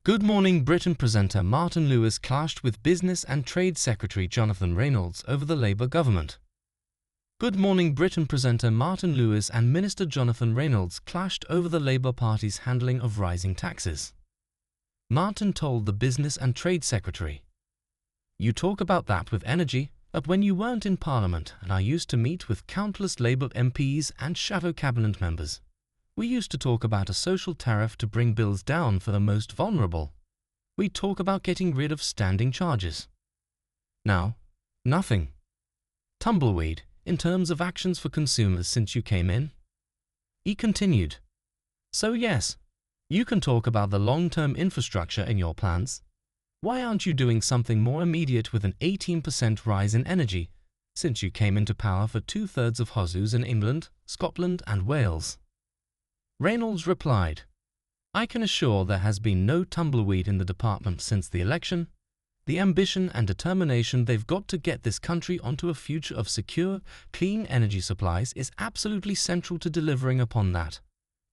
Good Morning Britain presenter Martin Lewis clashed with Business and Trade Secretary Jonathan Reynolds over the Labour government. Good Morning Britain presenter Martin Lewis and Minister Jonathan Reynolds clashed over the Labour Party's handling of rising taxes. Martin told the Business and Trade Secretary, "You talk about that with energy, but when you weren't in Parliament and I used to meet with countless Labour MPs and shadow cabinet members, we used to talk about a social tariff to bring bills down for the most vulnerable. We talk about getting rid of standing charges. Now, nothing. Tumbleweed in terms of actions for consumers since you came in." He continued, "So yes, you can talk about the long-term infrastructure in your plans. Why aren't you doing something more immediate with an 18% rise in energy since you came into power for 2/3 of households in England, Scotland and Wales?" Reynolds replied, "I can assure there has been no tumbleweed in the department since the election. The ambition and determination they've got to get this country onto a future of secure, clean energy supplies is absolutely central to delivering upon that.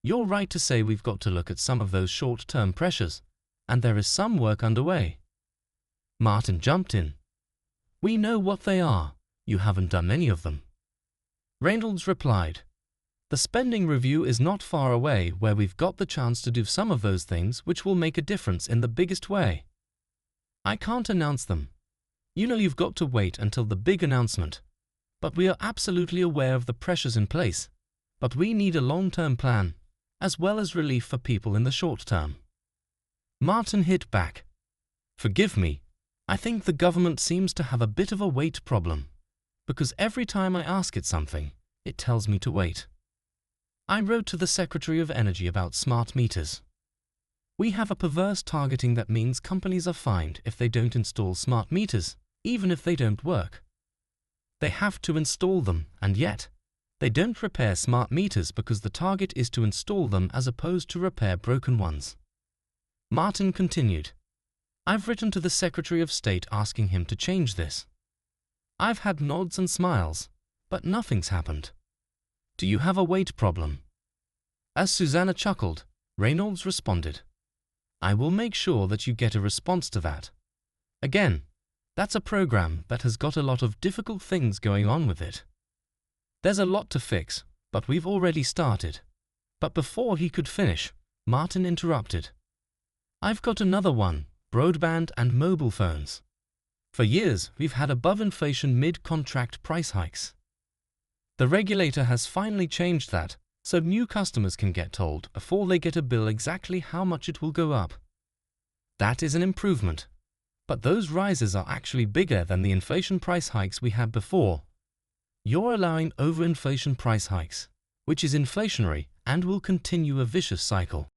You're right to say we've got to look at some of those short-term pressures, and there is some work underway." Martin jumped in, "We know what they are. You haven't done any of them." Reynolds replied, "The spending review is not far away where we've got the chance to do some of those things which will make a difference in the biggest way. I can't announce them. You know you've got to wait until the big announcement. But we are absolutely aware of the pressures in place. But we need a long-term plan, as well as relief for people in the short term." Martin hit back, "Forgive me, I think the government seems to have a bit of a wait problem, because every time I ask it something, it tells me to wait. I wrote to the Secretary of Energy about smart meters. We have a perverse targeting that means companies are fined if they don't install smart meters, even if they don't work. They have to install them, and yet, they don't repair smart meters because the target is to install them as opposed to repair broken ones." Martin continued, "I've written to the Secretary of State asking him to change this. I've had nods and smiles, but nothing's happened. Do you have a weight problem?" As Susanna chuckled, Reynolds responded, "I will make sure that you get a response to that. Again, that's a program that has got a lot of difficult things going on with it. There's a lot to fix, but we've already started." But before he could finish, Martin interrupted, "I've got another one, broadband and mobile phones. For years, we've had above-inflation mid-contract price hikes. The regulator has finally changed that, so new customers can get told before they get a bill exactly how much it will go up. That is an improvement, but those rises are actually bigger than the inflation price hikes we had before. You're allowing over-inflation price hikes, which is inflationary and will continue a vicious cycle."